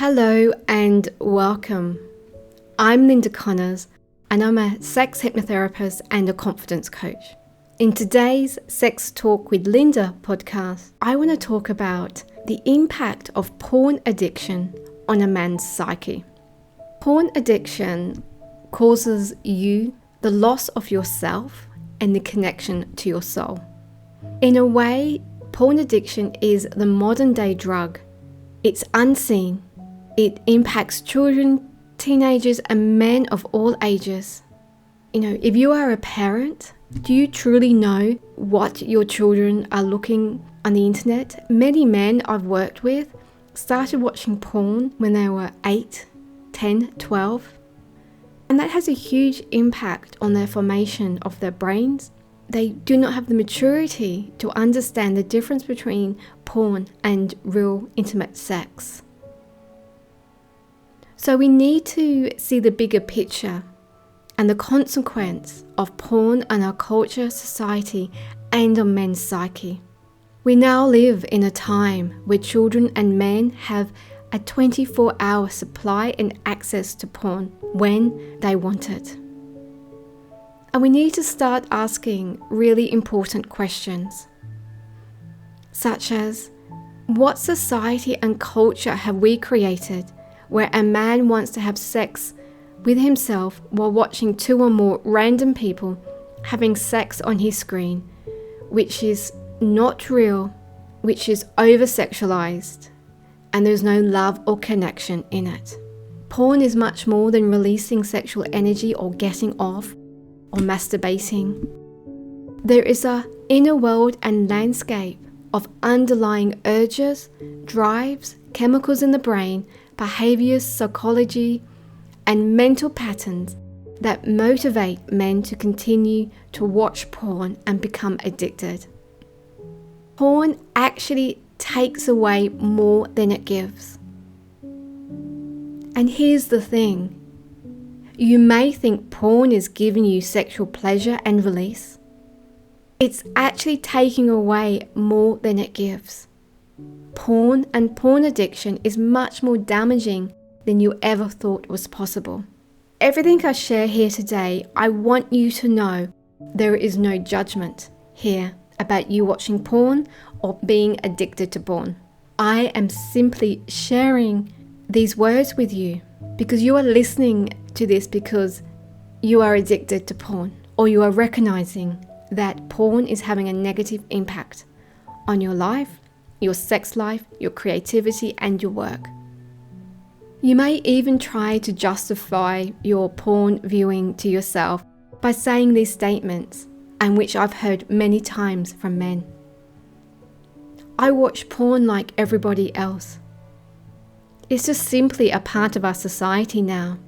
Hello and welcome. I'm Linda Connors and I'm a sex hypnotherapist and a confidence coach. In today's Sex Talk with Linda podcast, I want to talk about the impact of porn addiction on a man's psyche. Porn addiction causes you the loss of yourself and the connection to your soul. In a way, porn addiction is the modern day drug. It's unseen. It impacts children, teenagers, and men of all ages. If you are a parent, do you truly know what your children are looking on the internet? Many men I've worked with started watching porn when they were 8, 10, 12. And that has a huge impact on their formation of their brains. They do not have the maturity to understand the difference between porn and real intimate sex. So we need to see the bigger picture and the consequence of porn on our culture, society, and on men's psyche. We now live in a time where children and men have a 24-hour supply and access to porn when they want it. And we need to start asking really important questions, such as, what society and culture have we created where a man wants to have sex with himself while watching two or more random people having sex on his screen, which is not real, which is over-sexualized, and there's no love or connection in it. Porn is much more than releasing sexual energy or getting off or masturbating. There is an inner world and landscape of underlying urges, drives, chemicals in the brain, behaviours, psychology, and mental patterns that motivate men to continue to watch porn and become addicted. Porn actually takes away more than it gives. And here's the thing. You may think porn is giving you sexual pleasure and release. It's actually taking away more than it gives. Porn and porn addiction is much more damaging than you ever thought was possible. Everything I share here today, I want you to know there is no judgment here about you watching porn or being addicted to porn. I am simply sharing these words with you because you are listening to this because you are addicted to porn, or you are recognizing that porn is having a negative impact on your life, your sex life, your creativity, and your work. You may even try to justify your porn viewing to yourself by saying these statements, and which I've heard many times from men. I watch porn like everybody else. It's just simply a part of our society now.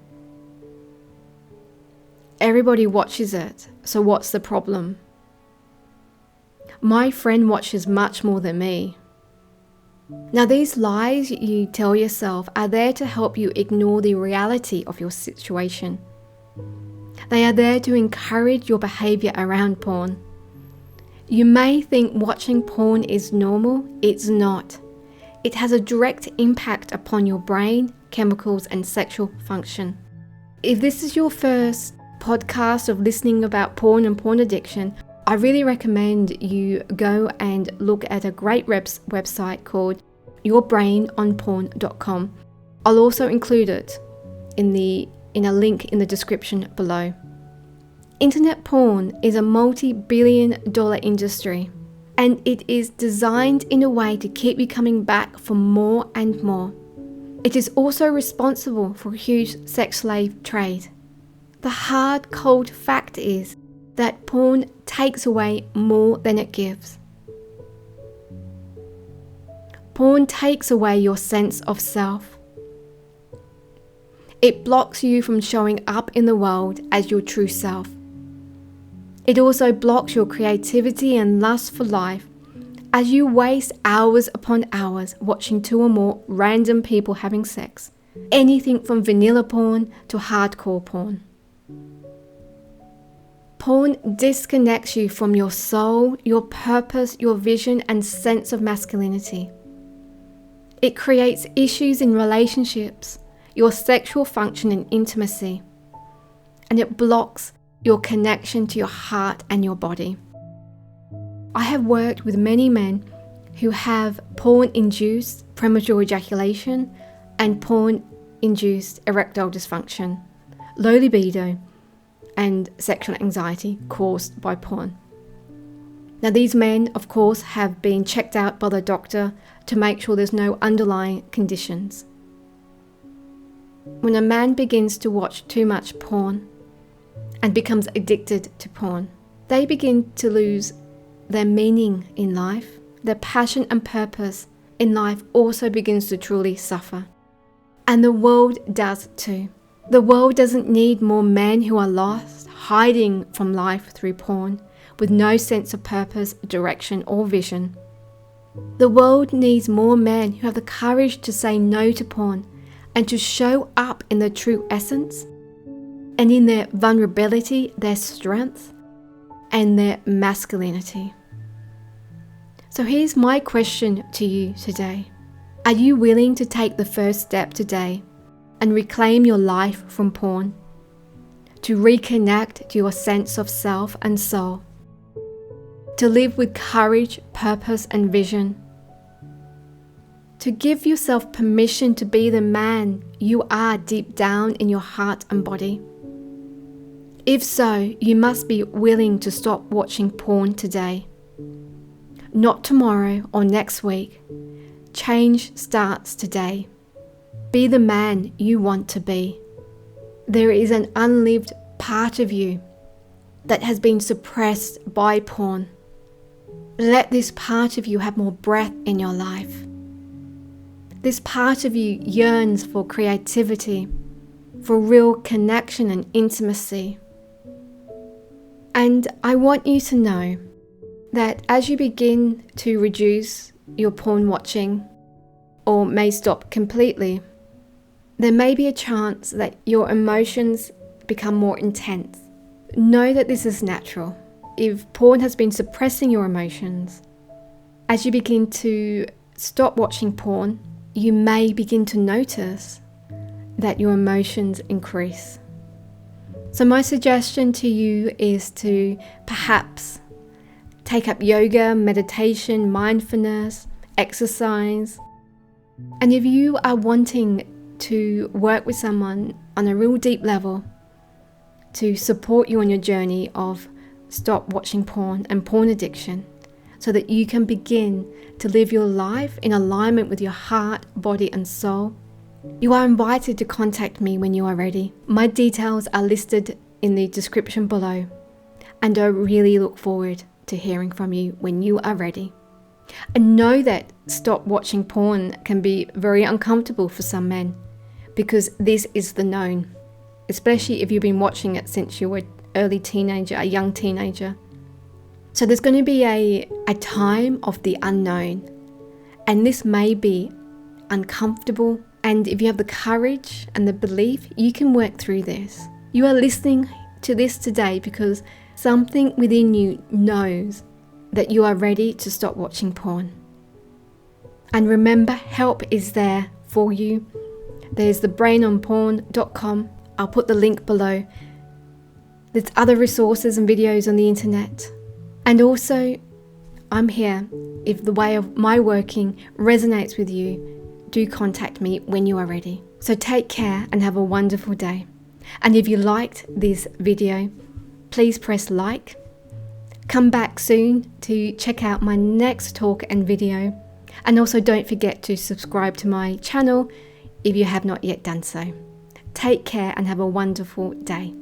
Everybody watches it, so what's the problem? My friend watches much more than me. Now, these lies you tell yourself are there to help you ignore the reality of your situation. They are there to encourage your behavior around porn. You may think watching porn is normal. It's not. It has a direct impact upon your brain, chemicals, and sexual function. If this is your first podcast of listening about porn and porn addiction, I really recommend you go and look at a great website called yourbrainonporn.com. I'll also include it in a link in the description below. Internet porn is a multi-billion-dollar industry, and it is designed in a way to keep you coming back for more and more. It is also responsible for a huge sex slave trade. The hard, cold fact is that porn takes away more than it gives. Porn takes away your sense of self. It blocks you from showing up in the world as your true self. It also blocks your creativity and lust for life as you waste hours upon hours watching two or more random people having sex. Anything from vanilla porn to hardcore porn. Porn disconnects you from your soul, your purpose, your vision, and sense of masculinity. It creates issues in relationships, your sexual function and intimacy, and it blocks your connection to your heart and your body. I have worked with many men who have porn-induced premature ejaculation and porn-induced erectile dysfunction, low libido, and sexual anxiety caused by porn. Now, these men, of course, have been checked out by the doctor to make sure there's no underlying conditions. When a man begins to watch too much porn and becomes addicted to porn, they begin to lose their meaning in life. Their passion and purpose in life also begins to truly suffer. And the world does too. The world doesn't need more men who are lost, hiding from life through porn, with no sense of purpose, direction, or vision. The world needs more men who have the courage to say no to porn and to show up in their true essence and in their vulnerability, their strength, and their masculinity. So here's my question to you today. Are you willing to take the first step today and reclaim your life from porn? To reconnect to your sense of self and soul? To live with courage, purpose, and vision? To give yourself permission to be the man you are deep down in your heart and body? If so, you must be willing to stop watching porn today. Not tomorrow or next week. Change starts today. Be the man you want to be. There is an unlived part of you that has been suppressed by porn. Let this part of you have more breath in your life. This part of you yearns for creativity, for real connection and intimacy. And I want you to know that as you begin to reduce your porn watching, or may stop completely, there may be a chance that your emotions become more intense. Know that this is natural. If porn has been suppressing your emotions, as you begin to stop watching porn, you may begin to notice that your emotions increase. So my suggestion to you is to perhaps take up yoga, meditation, mindfulness, exercise. And if you are wanting to work with someone on a real deep level to support you on your journey of stop watching porn and porn addiction, so that you can begin to live your life in alignment with your heart, body, and soul, you are invited to contact me when you are ready. My details are listed in the description below, and I really look forward to hearing from you when you are ready. And know that stop watching porn can be very uncomfortable for some men, because this is the known, especially if you've been watching it since you were early teenager, a young teenager. So there's going to be a time of the unknown, and this may be uncomfortable, and if you have the courage and the belief, you can work through this. You are listening to this today because something within you knows that you are ready to stop watching porn. And remember, help is there for you. There's thebrainonporn.com. I'll put the link below. There's other resources and videos on the internet. And also, I'm here. If the way of my working resonates with you, do contact me when you are ready. So take care and have a wonderful day. And if you liked this video, please press like. Come back soon to check out my next talk and video. And also don't forget to subscribe to my channel if you have not yet done so. Take care and have a wonderful day.